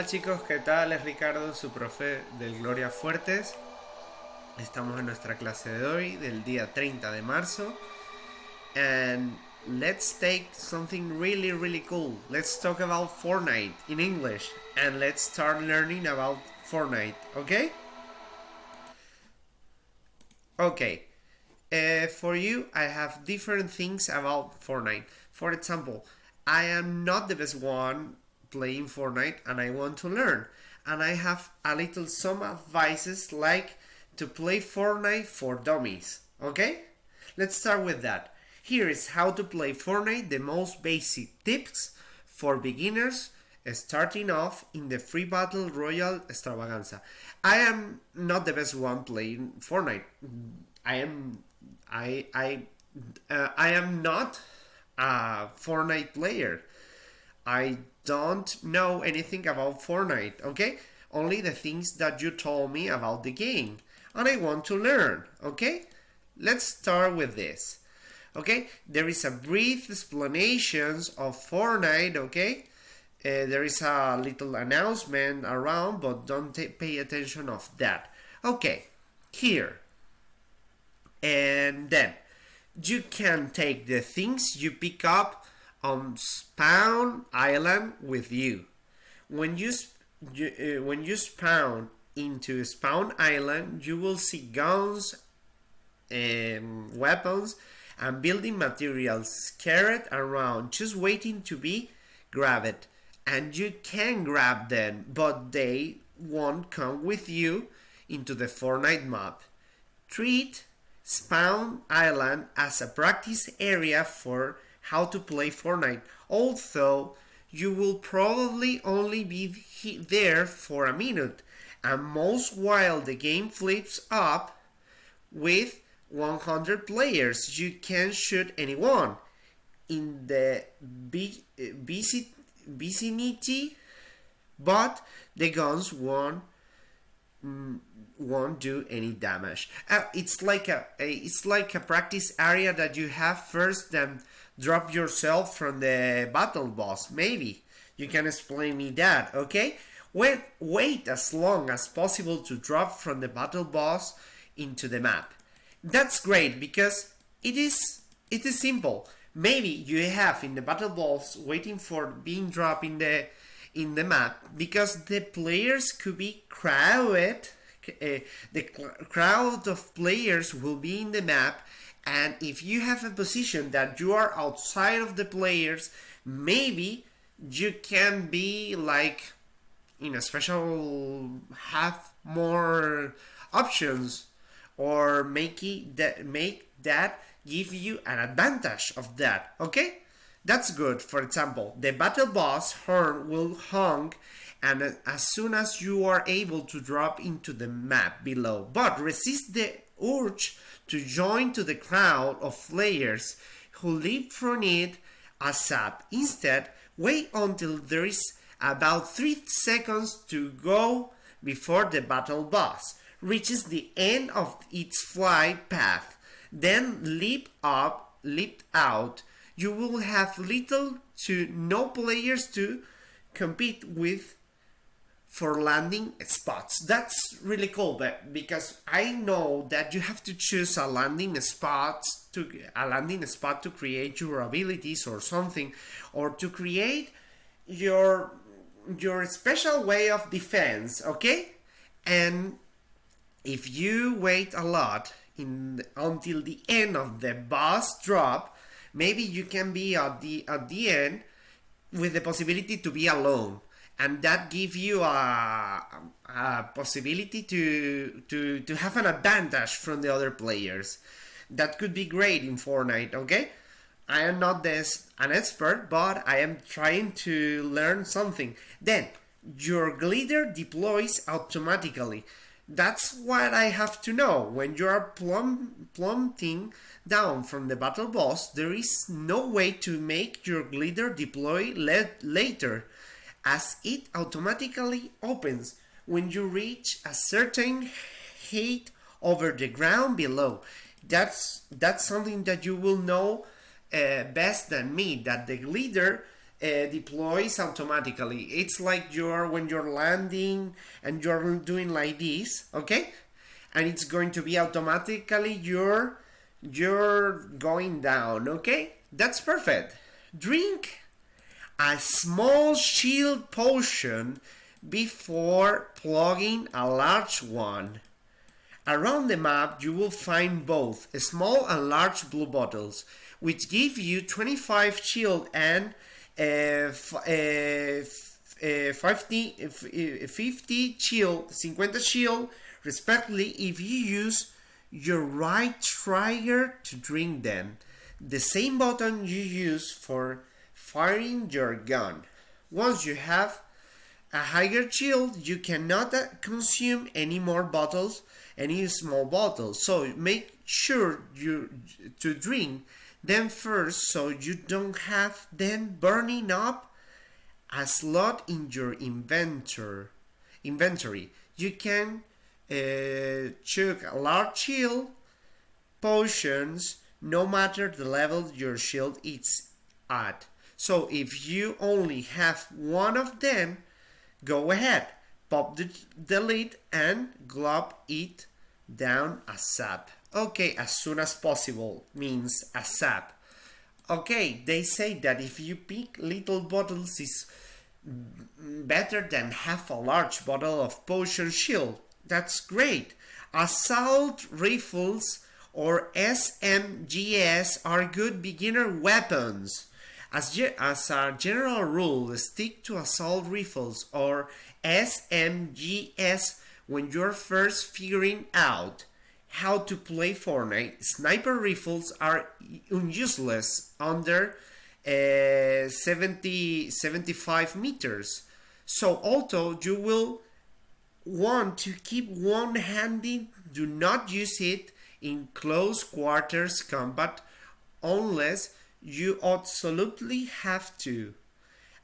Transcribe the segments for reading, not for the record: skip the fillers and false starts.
Hola chicos, ¿qué tal? Es Ricardo, su profe del GLORIA FUERTES. Estamos en nuestra clase de hoy, del día 30 de marzo. And let's take something really cool. Let's talk about Fortnite in English. And let's start learning about Fortnite, okay? Okay. For you, I have different things about Fortnite. For example, I am not the best one playing Fortnite and I want to learn. And I have a little some advices like to play Fortnite for dummies. Okay? Let's start with that. Here is how to play Fortnite, the most basic tips for beginners starting off in the free battle royale extravaganza. I am not the best one playing Fortnite. I am I am not a Fortnite player. I don't know anything about Fortnite, okay? Only the things that you told me about the game. And I want to learn, okay? Let's start with this. Okay? There is a brief explanations of Fortnite, okay? There is a little announcement around, but don't pay attention of that. Okay, here. And then you can take the things you pick up on Spawn Island with you. When you spawn into Spawn Island, you will see guns, weapons, and building materials scattered around, just waiting to be grabbed. And you can grab them, but they won't come with you into the Fortnite map. Treat Spawn Island as a practice area for how to play Fortnite, although you will probably only be there for a minute, and most while the game flips up with 100 players. You can shoot anyone in the vicinity, but the guns won't do any damage. It's like a practice area that you have first, then drop yourself from the battle boss. Maybe you can explain me that, okay? Wait as long as possible to drop from the battle boss into the map. That's great because it is simple. Maybe you have in the battle boss waiting for being dropped in the map because the players could be crowded. The crowd of players will be in the map, and if you have a position that you are outside of the players, maybe you can be like in a special, have more options, or make that give you an advantage of that, okay? That's good. For example, the battle boss horn will honk and as soon as you are able to drop into the map below, but resist the urge to join to the crowd of players who leap from it ASAP. Instead, wait until there is about 3 seconds to go before the battle boss reaches the end of its flight path. Then leap out. You will have little to no players to compete with for landing spots. That's really cool, but because I know that you have to choose a landing spot to create your abilities or something, or to create your special way of defense, okay? And if you wait a lot until the end of the boss drop, maybe you can be at the end with the possibility to be alone, and that gives you a possibility to have an advantage from the other players. That could be great in Fortnite, okay? I am not an expert, but I am trying to learn something. Then, your glider deploys automatically. That's what I have to know. When you are plummeting down from the battle boss, there is no way to make your glider deploy later, as it automatically opens when you reach a certain height over the ground below. That's something that you will know best than me, that the glider deploys automatically. It's like when you're landing and you're doing like this, okay? And it's going to be automatically you're going down, okay? That's perfect. Drink a small shield potion before plugging a large one. Around the map you will find both small and large blue bottles, which give you 25 shield and 50 shield, 50 shield respectively if you use your right trigger to drink them. The same button you use for firing your gun. Once you have a higher shield, you cannot consume any more bottles, any small bottles. So make sure you to drink them first, so you don't have them burning up a slot in your inventory. You can chug a large shield potions no matter the level your shield is at. So if you only have one of them, go ahead, pop the lid and glop it down ASAP. Okay, as soon as possible means ASAP. Okay, they say that if you pick little bottles is better than half a large bottle of potion shield. That's great. Assault rifles or SMGs are good beginner weapons. As a general rule, stick to assault rifles or SMGs when you're first figuring out how to play Fortnite. Sniper rifles are useless under 75 meters. So although you will want to keep one-handed, do not use it in close quarters combat unless you absolutely have to.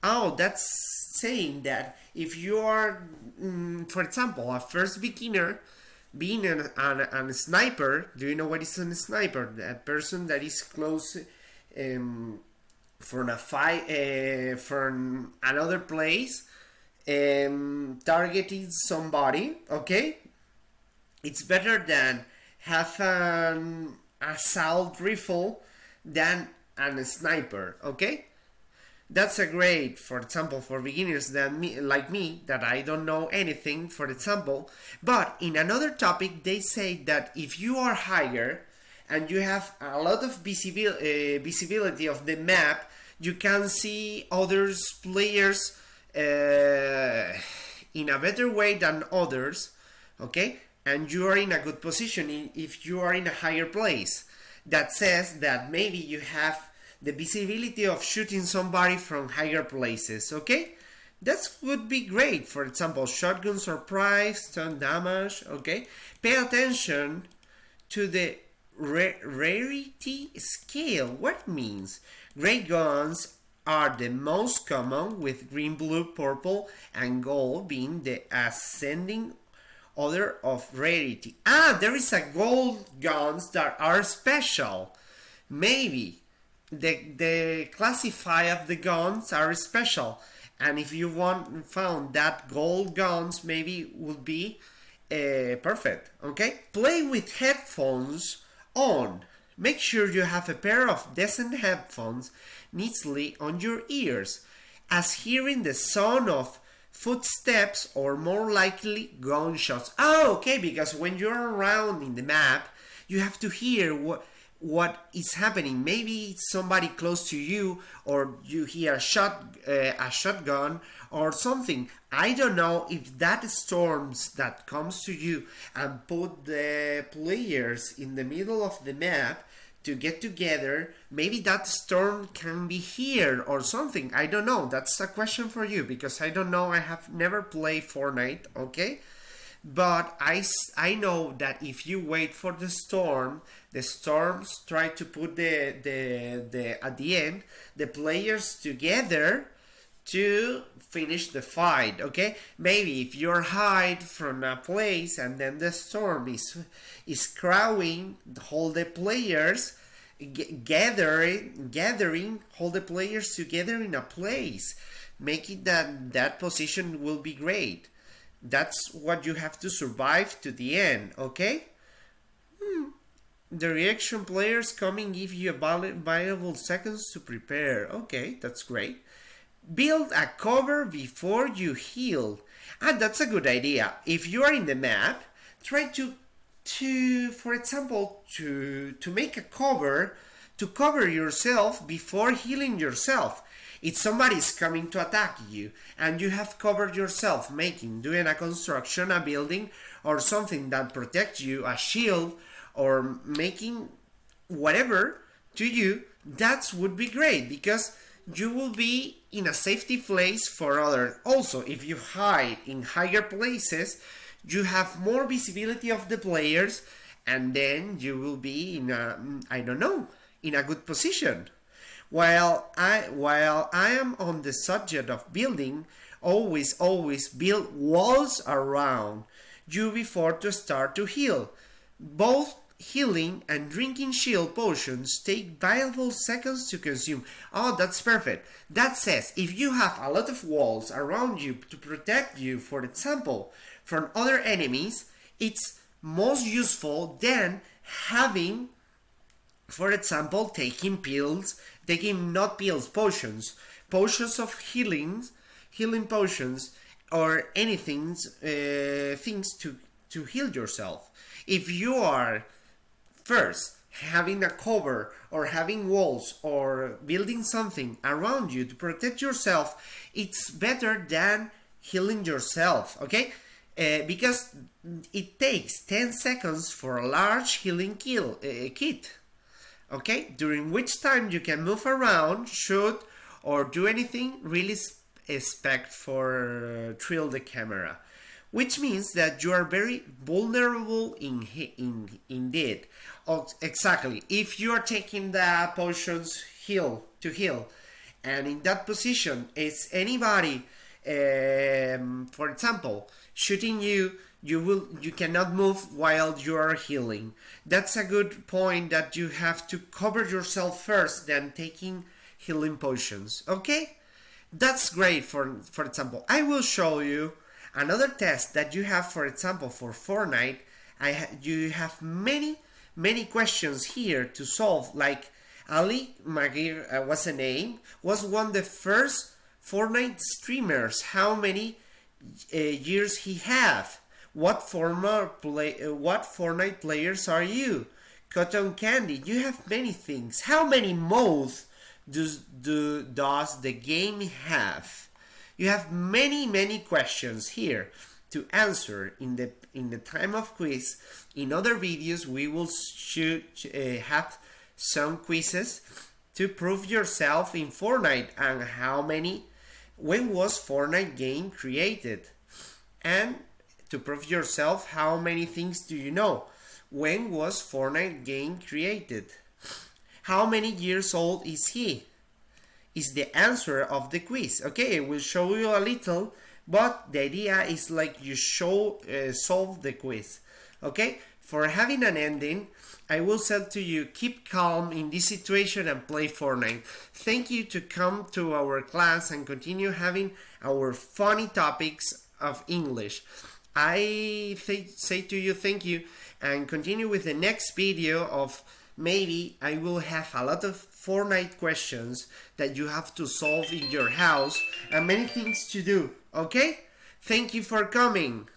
Oh, that's saying that if you are, for example, a first beginner, being a sniper, do you know what is a sniper? A person that is close from a fight, from another place, targeting somebody, okay? It's better than have an assault rifle than a sniper, okay? That's a great, for example, for beginners like me, that I don't know anything, for example. But in another topic, they say that if you are higher and you have a lot of visibility of the map, you can see others players in a better way than others, okay? And you are in a good position if you are in a higher place. That says that maybe you have the visibility of shooting somebody from higher places, okay? That would be great. For example, shotgun surprise, stun damage, okay? Pay attention to the rarity scale. What means? Gray guns are the most common, with green, blue, purple, and gold being the ascending order of rarity. There is a gold guns that are special. Maybe the classify of the guns are special, and if you found that gold guns, maybe would be perfect. Okay, play with headphones on. Make sure you have a pair of decent headphones neatly on your ears, as hearing the sound of footsteps or more likely gunshots. Okay, because when you're around in the map, you have to hear what is happening. Maybe it's somebody close to you, or you hear a shotgun or something. I don't know if that storms that comes to you and put the players in the middle of the map to get together. Maybe that storm can be here or something. I don't know. That's a question for you, because I don't know. I have never played Fortnite, okay? But I know that if you wait for the storms try to put the at the end the players together to finish the fight, okay? Maybe if you're hide from a place and then the storm is crowding all the players, gathering all the players together in a place, making that position will be great. That's what you have to survive to the end, okay? The reaction players come and give you a valuable seconds to prepare. Okay, that's great. Build a cover before you heal. And that's a good idea. If you are in the map, try to for example, to make a cover to cover yourself before healing yourself. If somebody is coming to attack you and you have covered yourself doing a construction, a building, or something that protects you, a shield, or making whatever to you, that would be great because you will be in a safety place for others. Also, if you hide in higher places, you have more visibility of the players, and then you will be in a, I don't know, in a good position. While I am on the subject of building, always build walls around you before to start to heal. Both healing and drinking shield potions take valuable seconds to consume. Oh, that's perfect. That says if you have a lot of walls around you to protect you, for example, from other enemies, it's most useful than having, for example, taking not pills, potions of healing potions, or anything, things to heal yourself. If you are first having a cover or having walls or building something around you to protect yourself, it's better than healing yourself, okay? Because it takes 10 seconds for a large healing kit. Okay, during which time you can move around, shoot, or do anything really expect for thrill the camera, which means that you are very vulnerable indeed. Exactly, if you are taking the potions to heal, and in that position is anybody, for example, shooting you, you cannot move while you are healing. That's a good point, that you have to cover yourself first, then taking healing potions. Okay, that's great. For example, I will show you another test that you have. For example, for Fortnite, you have many questions here to solve. Like Ali Magir, was a name, was one of the first Fortnite streamers. How many years he have? What Fortnite players are you? Cotton Candy, you have many things. How many modes does the game have? You have many questions here to answer in the time of quiz. In other videos, we will have some quizzes to prove yourself in Fortnite and when was Fortnite game created, and to prove yourself how many things do you know. When was Fortnite game created? How many years old is he? Is the answer of the quiz. Okay, I will show you a little, but the idea is like you solve the quiz. Okay, for having an ending, I will say to you, keep calm in this situation and play Fortnite. Thank you to come to our class and continue having our funny topics of English. I say to you thank you, and continue with the next video of maybe I will have a lot of Fortnite questions that you have to solve in your house and many things to do. Okay? Thank you for coming.